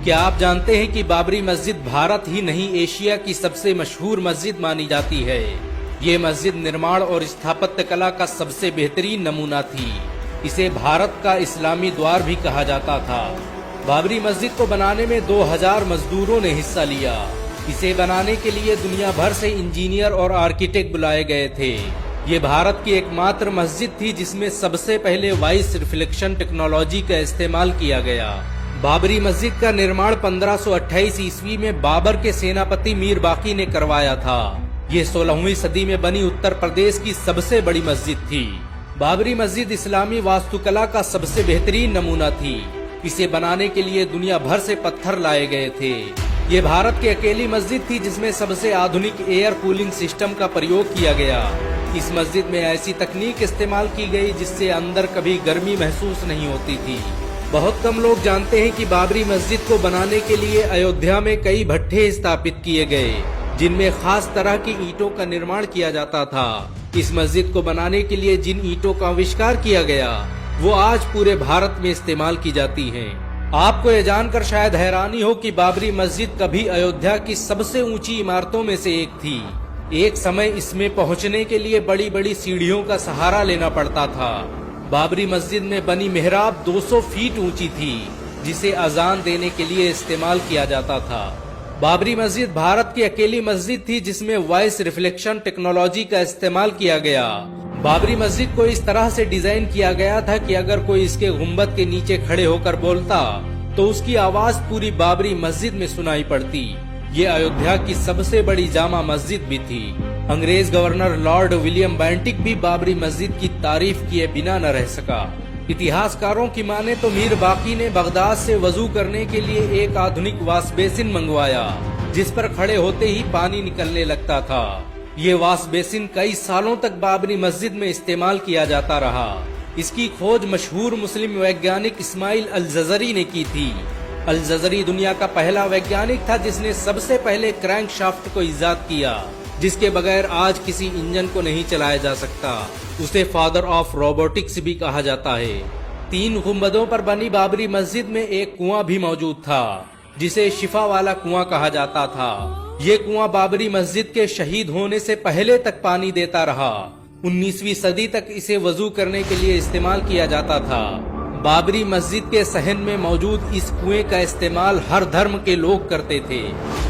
क्या आप जानते हैं कि बाबरी मस्जिद भारत ही नहीं एशिया की सबसे मशहूर मस्जिद मानी जाती है। ये मस्जिद निर्माण और स्थापत्य कला का सबसे बेहतरीन नमूना थी। इसे भारत का इस्लामी द्वार भी कहा जाता था। बाबरी मस्जिद को बनाने में 2000 मजदूरों ने हिस्सा लिया। इसे बनाने के लिए दुनिया भर से इंजीनियर और आर्किटेक्ट बुलाए गए थे। ये भारत की एकमात्र मस्जिद थी जिसमें सबसे पहले वॉइस रिफ्लेक्शन टेक्नोलॉजी का इस्तेमाल किया गया। बाबरी मस्जिद का निर्माण 1528 ईस्वी में बाबर के सेनापति मीर बाकी ने करवाया था। ये 16वीं सदी में बनी उत्तर प्रदेश की सबसे बड़ी मस्जिद थी। बाबरी मस्जिद इस्लामी वास्तुकला का सबसे बेहतरीन नमूना थी। इसे बनाने के लिए दुनिया भर से पत्थर लाए गए थे। ये भारत की अकेली मस्जिद थी जिसमें सबसे आधुनिक एयर कूलिंग सिस्टम का प्रयोग किया गया। इस मस्जिद में ऐसी तकनीक इस्तेमाल की गई जिससे अंदर कभी गर्मी महसूस नहीं होती थी। बहुत कम लोग जानते हैं कि बाबरी मस्जिद को बनाने के लिए अयोध्या में कई भट्ठे स्थापित किए गए, जिनमें खास तरह की ईंटों का निर्माण किया जाता था। इस मस्जिद को बनाने के लिए जिन ईंटों का आविष्कार किया गया वो आज पूरे भारत में इस्तेमाल की जाती हैं। आपको ये जानकर शायद हैरानी हो कि बाबरी मस्जिद कभी अयोध्या की सबसे ऊंची इमारतों में से एक थी। एक समय इसमें पहुंचने के लिए बड़ी बड़ी सीढ़ियों का सहारा लेना पड़ता था। बाबरी मस्जिद में बनी मेहराब 200 फीट ऊंची थी, जिसे अजान देने के लिए इस्तेमाल किया जाता था। बाबरी मस्जिद भारत की अकेली मस्जिद थी जिसमें वॉइस रिफ्लेक्शन टेक्नोलॉजी का इस्तेमाल किया गया। बाबरी मस्जिद को इस तरह से डिजाइन किया गया था कि अगर कोई इसके गुंबद के नीचे खड़े होकर बोलता तो उसकी आवाज पूरी बाबरी मस्जिद में सुनाई पड़ती। ये अयोध्या की सबसे बड़ी जामा मस्जिद भी थी। अंग्रेज गवर्नर लॉर्ड विलियम बेंटिक भी बाबरी मस्जिद की तारीफ किए बिना न रह सका। इतिहासकारों की माने तो मीर बाकी ने बगदाद से वजू करने के लिए एक आधुनिक वाश बेसिन मंगवाया, जिस पर खड़े होते ही पानी निकलने लगता था। ये वाश बेसिन कई सालों तक बाबरी मस्जिद में इस्तेमाल किया जाता रहा। इसकी खोज मशहूर मुस्लिम वैज्ञानिक इस्माइल अल-जज़री ने की थी। अल-जज़री दुनिया का पहला वैज्ञानिक था जिसने सबसे पहले क्रैंकशाफ्ट को इजाद किया, जिसके बगैर आज किसी इंजन को नहीं चलाया जा सकता। उसे फादर ऑफ रोबोटिक्स भी कहा जाता है। 3 गुंबदों पर बनी बाबरी मस्जिद में एक कुआं भी मौजूद था, जिसे शिफा वाला कुआं कहा जाता था। ये कुआं बाबरी मस्जिद के शहीद होने से पहले तक पानी देता रहा। 19वीं सदी तक इसे वजू करने के लिए इस्तेमाल किया जाता था। बाबरी मस्जिद के सहन में मौजूद इस कुएं का इस्तेमाल हर धर्म के लोग करते थे।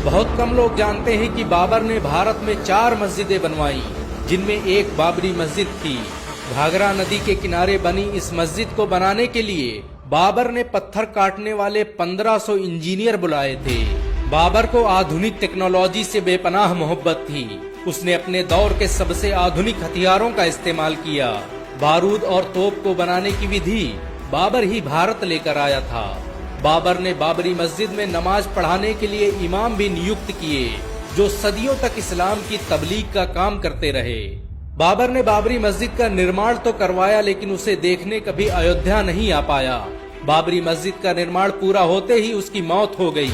बहुत कम लोग जानते हैं कि बाबर ने भारत में 4 मस्जिदें बनवाई, जिनमें एक बाबरी मस्जिद थी। घाघरा नदी के किनारे बनी इस मस्जिद को बनाने के लिए बाबर ने पत्थर काटने वाले 1500 इंजीनियर बुलाए थे। बाबर को आधुनिक टेक्नोलॉजी से बेपनाह मोहब्बत थी। उसने अपने दौर के सबसे आधुनिक हथियारों का इस्तेमाल किया। बारूद और तोप को बनाने की विधि बाबर ही भारत लेकर आया था। बाबर ने बाबरी मस्जिद में नमाज पढ़ाने के लिए इमाम भी नियुक्त किए, जो सदियों तक इस्लाम की तबलीग का काम करते रहे। बाबर ने बाबरी मस्जिद का निर्माण तो करवाया, लेकिन उसे देखने कभी अयोध्या नहीं आ पाया। बाबरी मस्जिद का निर्माण पूरा होते ही उसकी मौत हो गई।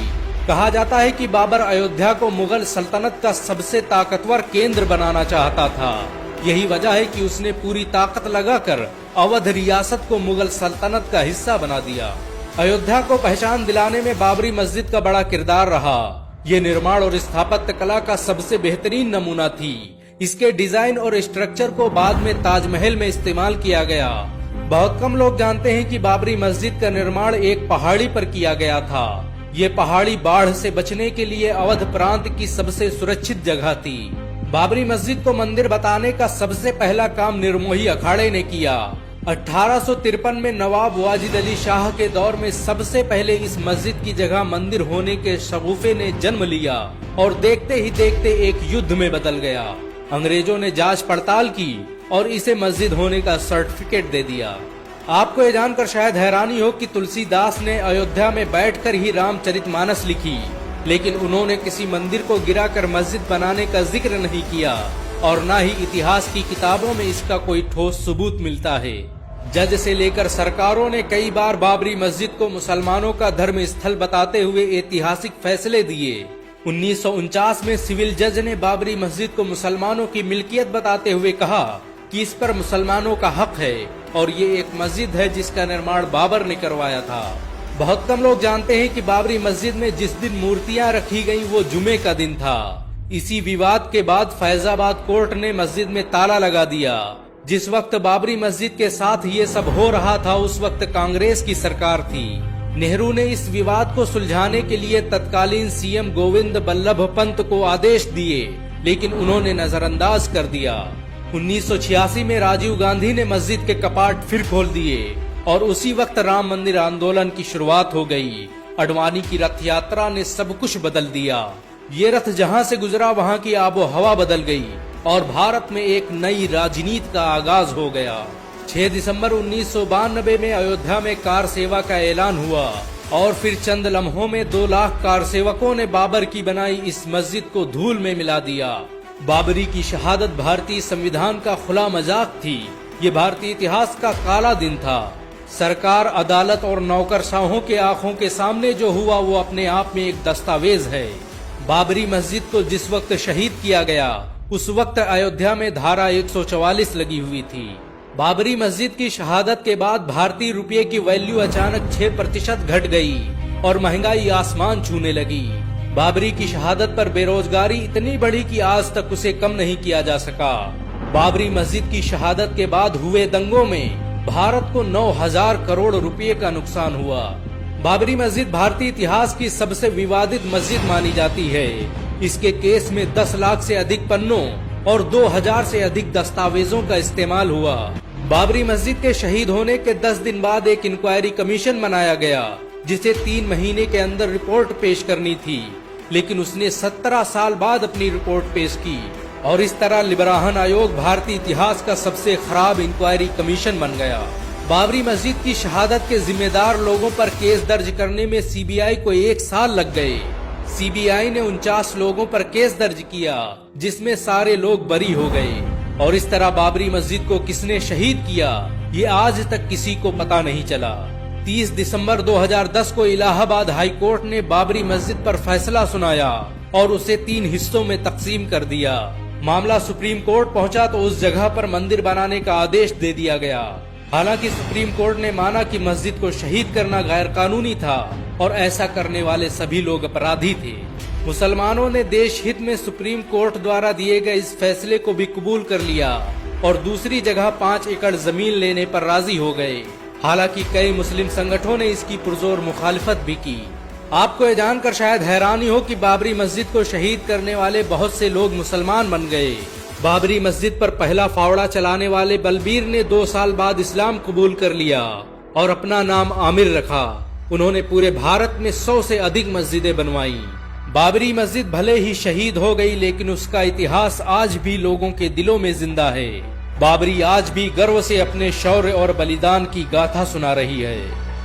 कहा जाता है कि बाबर अयोध्या को मुगल सल्तनत का सबसे ताकतवर केंद्र बनाना चाहता था। यही वजह है कि उसने पूरी ताकत लगाकर अवध रियासत को मुगल सल्तनत का हिस्सा बना दिया। अयोध्या को पहचान दिलाने में बाबरी मस्जिद का बड़ा किरदार रहा। ये निर्माण और स्थापत्य कला का सबसे बेहतरीन नमूना थी। इसके डिजाइन और स्ट्रक्चर को बाद में ताजमहल में इस्तेमाल किया गया। बहुत कम लोग जानते हैं कि बाबरी मस्जिद का निर्माण एक पहाड़ी पर किया गया था। ये पहाड़ी बाढ़ से बचने के लिए अवध प्रांत की सबसे सुरक्षित जगह थी। बाबरी मस्जिद को मंदिर बताने का सबसे पहला काम निर्मोही अखाड़े ने किया। 1853 में नवाब वाजिद अली शाह के दौर में सबसे पहले इस मस्जिद की जगह मंदिर होने के शगुफे ने जन्म लिया और देखते ही देखते एक युद्ध में बदल गया। अंग्रेजों ने जांच पड़ताल की और इसे मस्जिद होने का सर्टिफिकेट दे दिया। आपको ये जानकर शायद हैरानी हो कि तुलसीदास ने अयोध्या में बैठकर ही रामचरितमानस लिखी, लेकिन उन्होंने किसी मंदिर को गिराकर मस्जिद बनाने का जिक्र नहीं किया और न ही इतिहास की किताबों में इसका कोई ठोस सबूत मिलता है। जज से लेकर सरकारों ने कई बार बाबरी मस्जिद को मुसलमानों का धर्म स्थल बताते हुए ऐतिहासिक फैसले दिए। 1949 में सिविल जज ने बाबरी मस्जिद को मुसलमानों की मिल्कियत बताते हुए कहा कि इस पर मुसलमानों का हक है और ये एक मस्जिद है जिसका निर्माण बाबर ने करवाया था। बहुत कम लोग जानते हैं कि बाबरी मस्जिद में जिस दिन मूर्तियां रखी गईं वो जुमे का दिन था। इसी विवाद के बाद फैजाबाद कोर्ट ने मस्जिद में ताला लगा दिया। जिस वक्त बाबरी मस्जिद के साथ ये सब हो रहा था उस वक्त कांग्रेस की सरकार थी। नेहरू ने इस विवाद को सुलझाने के लिए तत्कालीन सीएम गोविंद बल्लभ पंत को आदेश दिए, लेकिन उन्होंने नजरअंदाज कर दिया। 1986 में राजीव गांधी ने मस्जिद के कपाट फिर खोल दिए और उसी वक्त राम मंदिर आंदोलन की शुरुआत हो गई। अडवाणी की रथ यात्रा ने सब कुछ बदल दिया। ये रथ जहां से गुजरा वहां की आबो हवा बदल गई और भारत में एक नई राजनीति का आगाज हो गया। 6 दिसंबर 1992 में अयोध्या में कार सेवा का ऐलान हुआ और फिर चंद लम्हों में 2 लाख कार सेवकों ने बाबर की बनाई इस मस्जिद को धूल में मिला दिया। बाबरी की शहादत भारतीय संविधान का खुला मजाक थी। ये भारतीय इतिहास का काला दिन था। सरकार, अदालत और नौकरशाहों के आंखों के सामने जो हुआ वो अपने आप में एक दस्तावेज है। बाबरी मस्जिद को जिस वक्त शहीद किया गया उस वक्त अयोध्या में धारा 144 लगी हुई थी। बाबरी मस्जिद की शहादत के बाद भारतीय रुपये की वैल्यू अचानक 6% घट गई और महंगाई आसमान छूने लगी। बाबरी की शहादत पर बेरोजगारी इतनी बढ़ी कि आज तक उसे कम नहीं किया जा सका। बाबरी मस्जिद की शहादत के बाद हुए दंगों में भारत को 9,000 करोड़ रुपए का नुकसान हुआ। बाबरी मस्जिद भारतीय इतिहास की सबसे विवादित मस्जिद मानी जाती है। इसके केस में 10 लाख से अधिक पन्नों और 2000 से अधिक दस्तावेजों का इस्तेमाल हुआ। बाबरी मस्जिद के शहीद होने के 10 दिन बाद एक इंक्वायरी कमीशन बनाया गया जिसे 3 महीने के अंदर रिपोर्ट पेश करनी थी, लेकिन उसने 17 साल बाद अपनी रिपोर्ट पेश की और इस तरह लिबराहन आयोग भारतीय इतिहास का सबसे खराब इंक्वायरी कमीशन बन गया। बाबरी मस्जिद की शहादत के जिम्मेदार लोगों पर केस दर्ज करने में सीबीआई को 1 साल लग गए। सीबीआई ने 49 लोगों पर केस दर्ज किया जिसमें सारे लोग बरी हो गए और इस तरह बाबरी मस्जिद को किसने शहीद किया ये आज तक किसी को पता नहीं चला। 30 दिसंबर 2010 को इलाहाबाद हाई कोर्ट ने बाबरी मस्जिद पर फैसला सुनाया और उसे 3 हिस्सों में तकसीम कर दिया। मामला सुप्रीम कोर्ट पहुंचा तो उस जगह पर मंदिर बनाने का आदेश दे दिया गया। हालांकि सुप्रीम कोर्ट ने माना कि मस्जिद को शहीद करना गैर कानूनी था और ऐसा करने वाले सभी लोग अपराधी थे। मुसलमानों ने देश हित में सुप्रीम कोर्ट द्वारा दिए गए इस फैसले को भी कबूल कर लिया और दूसरी जगह 5 एकड़ जमीन लेने पर राजी हो गए। हालांकि कई मुस्लिम संगठनों ने इसकी पुरजोर मुखालिफत भी की। आपको ये जानकर शायद हैरानी हो कि बाबरी मस्जिद को शहीद करने वाले बहुत से लोग मुसलमान बन गए। बाबरी मस्जिद पर पहला फावड़ा चलाने वाले बलबीर ने 2 साल बाद इस्लाम कबूल कर लिया और अपना नाम आमिर रखा। उन्होंने पूरे भारत में 100 से अधिक मस्जिदें बनवाई। बाबरी मस्जिद भले ही शहीद हो गई लेकिन उसका इतिहास आज भी लोगों के दिलों में जिंदा है। बाबरी आज भी गर्व से अपने शौर्य और बलिदान की गाथा सुना रही है।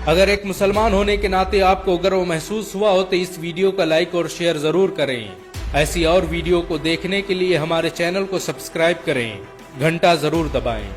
अगर एक मुसलमान होने के नाते आपको गर्व महसूस हुआ हो तो इस वीडियो का लाइक और शेयर जरूर करें। ऐसी और वीडियो को देखने के लिए हमारे चैनल को सब्सक्राइब करें, घंटा जरूर दबाएं।